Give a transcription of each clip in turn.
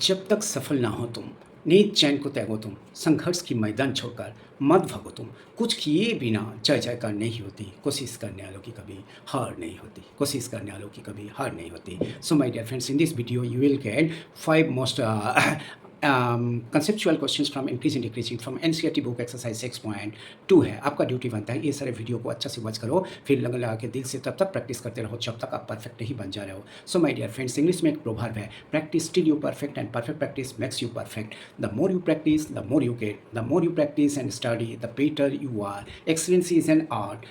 जब तक सफल ना हो तुम, नींद चैन को त्यागो तुम, संघर्ष की मैदान छोड़कर मत भागो तुम। कुछ किए बिना जय जयकार नहीं होती, कोशिश करने वालों की कभी हार नहीं होती, कोशिश करने वालों की कभी हार नहीं होती। So my dear friends, in this video you will get 5 most conceptual questions from increasing decreasing from NCERT book exercise 6.2 है। आपका ड्यूटी बनता है ये सारे वीडियो को अच्छा से वॉच करो, फिर लगा लगा के दिल से तब तक प्रैक्टिस करते रहो जब तक आप परफेक्ट नहीं बन जा रहे हो। So my dear friends, English में एक प्रोवर्ब है, practice till you perfect and perfect practice makes you perfect. The more you practice the more you get, the more you practice and study the better you are. Excellency is an art.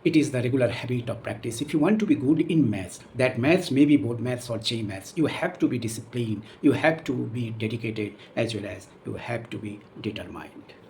It is the regular habit of practice. If you want to be good in maths, that maths may be board maths or JEE maths, you have to be disciplined, you have to be dedicated, as well as you have to be determined.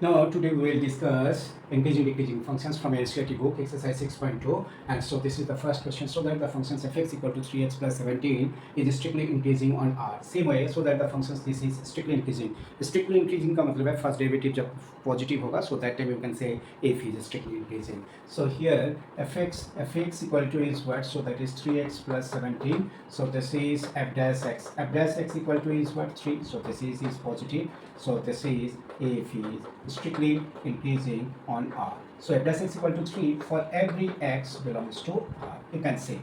Now today we will discuss increasing decreasing functions from NCERT book exercise 6.2, and so this is the first question. So that the functions fx equal to 3x plus 17 is strictly increasing on R. Same way, so that the functions this is strictly increasing. Strictly increasing का मतलब है first derivative जब positive होगा, so that time you can say f is strictly increasing. So here fx equal to is what? So that is 3x plus 17. So this is f dash x. F dash x equal to is what? 3. So this is positive. So this is f is strictly increasing on R. So f dash x equal to 3 for every x belongs to R. You can say.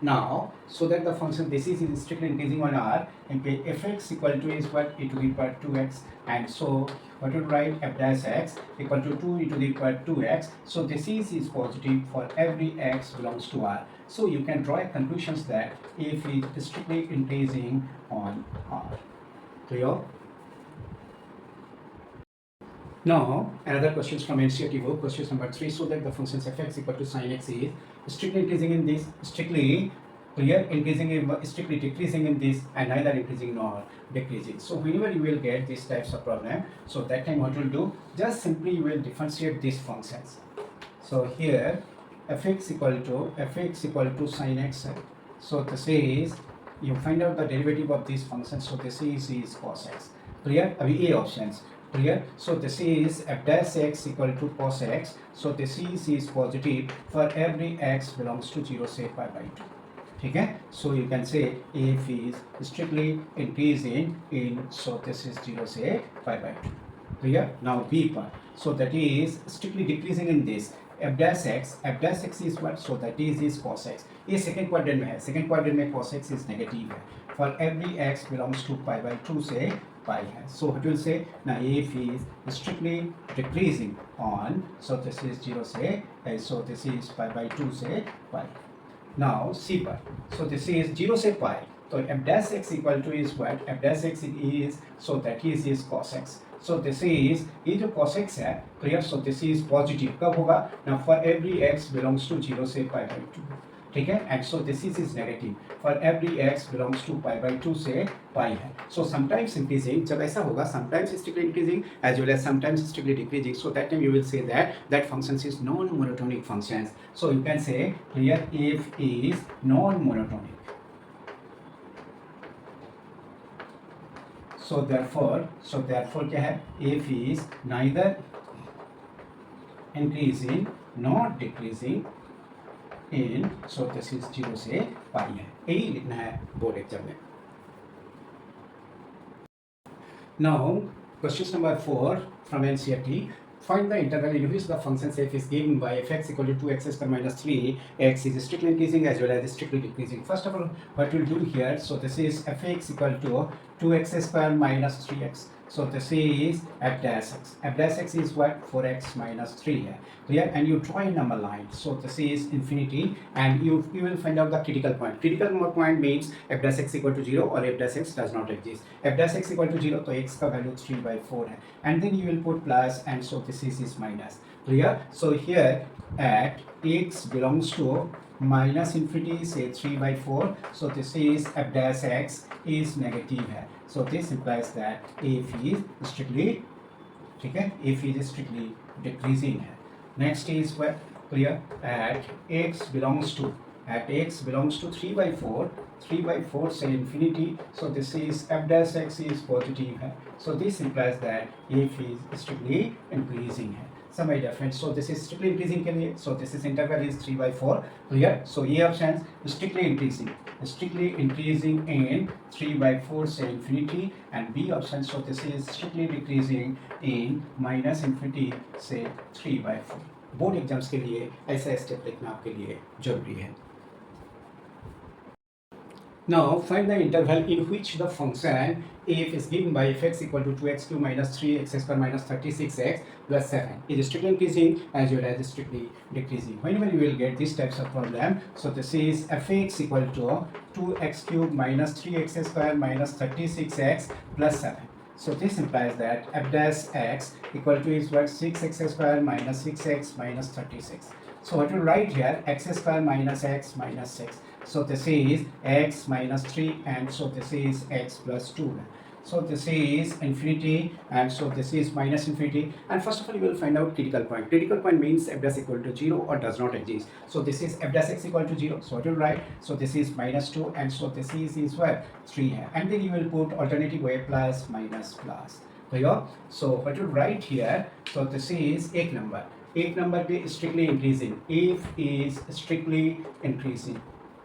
Now, so that the function this is strictly increasing on R, and fx equal to is what? E to the power 2x, and so what would write f dash x equal to 2 e to the power 2x. So this is positive for every x belongs to R. So you can draw a conclusions that f is strictly increasing on R. Clear? Now, another question from NCERT book, question number 3. So that the functions fx equal to sin x is strictly increasing in this, strictly here increasing in, strictly decreasing in this, and neither increasing nor decreasing. So whenever you will get these types of problem, so that time what you will do, just simply you will differentiate these functions. So here fx equal to sin x. So this is, you find out the derivative of this function. So this is cos x. Clear? Abhi A options. Clear? So this is f dash x equal to cos x. So this is positive for every x belongs to 0 say pi by 2. Okay? So you can say f is strictly increasing in, so this is 0 say pi by 2. Clear? Now B part. So that is strictly decreasing in this. f dash x is what? So that is cos x. ये second quadrant में है, second quadrant में cos x is negative है. For every x belongs to pi by 2 से pi है. So what will say? Now f is strictly decreasing on, so this is 0 से, so this is pi by 2 से pi. Now C part. So this is 0 से pi. So f dash x equal to is what? F dash x is, so that is cos x. So this is, ये जो cos x है, clear? So this is positive. कब होगा? Now for every x belongs to 0 से pi by 2. ठीक है? And so this is negative. For every x belongs to pi by 2 से pi है. So sometimes increasing, जब ऐसा होगा, sometimes strictly increasing as well as sometimes strictly decreasing. So that time you will say that functions is non-monotonic functions. So you can say here f is non-monotonic. So therefore क्या है? f is neither increasing nor decreasing in, so this is 0 से pi है. यही लिखना है board exam में. Now question number 4 from NCERT. Find the interval in which the function f is given by fx equal to 2x square minus 3x is strictly increasing as well as strictly decreasing. First of all, what we'll do here, so this is fx equal to 2x square minus 3x. So this is f dash x. F dash x is what? 4x minus 3 here. Clear? And you draw a number line. So this is infinity, and you will find out the critical point. Critical point means f dash x equal to 0 or f dash x does not exist. F dash x equal to 0, so x का value 3 by 4 है. And then you will put plus, and so this is minus. Clear? So here at x belongs to minus infinity, say 3 by 4. So this is f dash x is negative है. So this implies that f is strictly, ठीक है, f is strictly decreasing है. Next is what? Clear? At x belongs to 3 by 4 say infinity. So this is f dash x is positive है. So this implies that f is strictly increasing है. So my dear friends, so this is strictly increasing के लिए, so this is interval is 3/4 clear. So A options strictly increasing in 3/4 से infinity, and B option, so this is strictly decreasing in -infinity से 3/4. Board exams के लिए ऐसा step लिखना आपके लिए जरूरी है. Now find the interval in which the function f is given by fx equal to 2x cube minus 3x square minus 36x plus 7 is strictly increasing as well as strictly decreasing. Whenever you will get these types of problem, so this is fx equal to 2x cube minus 3x square minus 36x plus 7. So this implies that f dash x equal to is what, 6x square minus 6x minus 36. So what you write here, x square minus x minus 6. So this is x minus 3, and so this is x plus 2. So this is infinity, and so this is minus infinity. And first of all, you will find out critical point. Critical point means f dash equal to 0 or does not exist. So this is f dash x equal to 0. So what you write? So this is minus 2, and so this is what, 3 here. And then you will put alternative way plus minus plus. Clear? So what you write here? So this is एक number पे strictly increasing. If is strictly increasing.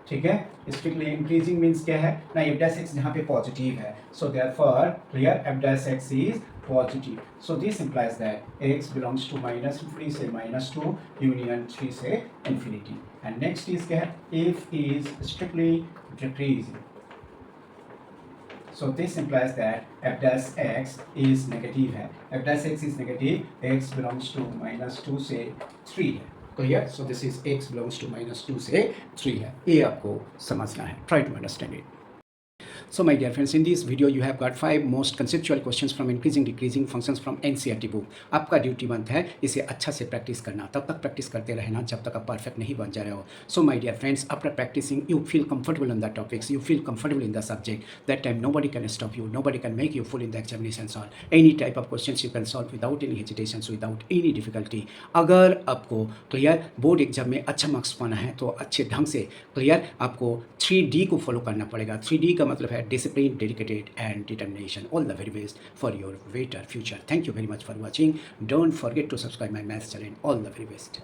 ठीक है, strictly increasing means क्या है ना, F dash x यहाँ पे positive है, so therefore clear f dash x is positive. So this implies that x belongs to minus infinity से -2 यूनियन 3 से इंफिनिटी. एंड नेक्स्ट इज क्या है, if is strictly decreasing. So this implies that f dash x is negative है, f dash x is negative, x belongs to -2 से 3 है. Clear? So this is x belongs to -2 से 3 है. ये आपको समझना है. Try to understand it. So my dear friends, in this video you have got 5 most conceptual questions from increasing decreasing functions from NCERT book. आपका duty बनता है इसे अच्छा से प्रैक्टिस करना, तब तक प्रैक्टिस करते रहना जब तक आप परफेक्ट नहीं बन जा रहे हो. So my dear friends, after practicing you feel comfortable on the topics, you feel comfortable in the subject. That time nobody can stop you, nobody can make you fool in the examinations or any type of questions you can solve without any hesitations, without any difficulty. अगर आपको clear board exam में अच्छा marks पाना है तो अच्छे ढंग से क्लियर आपको 3D को फॉलो करना पड़ेगा. 3D का मतलब है discipline, dedicated and determination. All the very best for your better future. Thank you very much for watching. Don't forget to subscribe my maths channel. All the very best.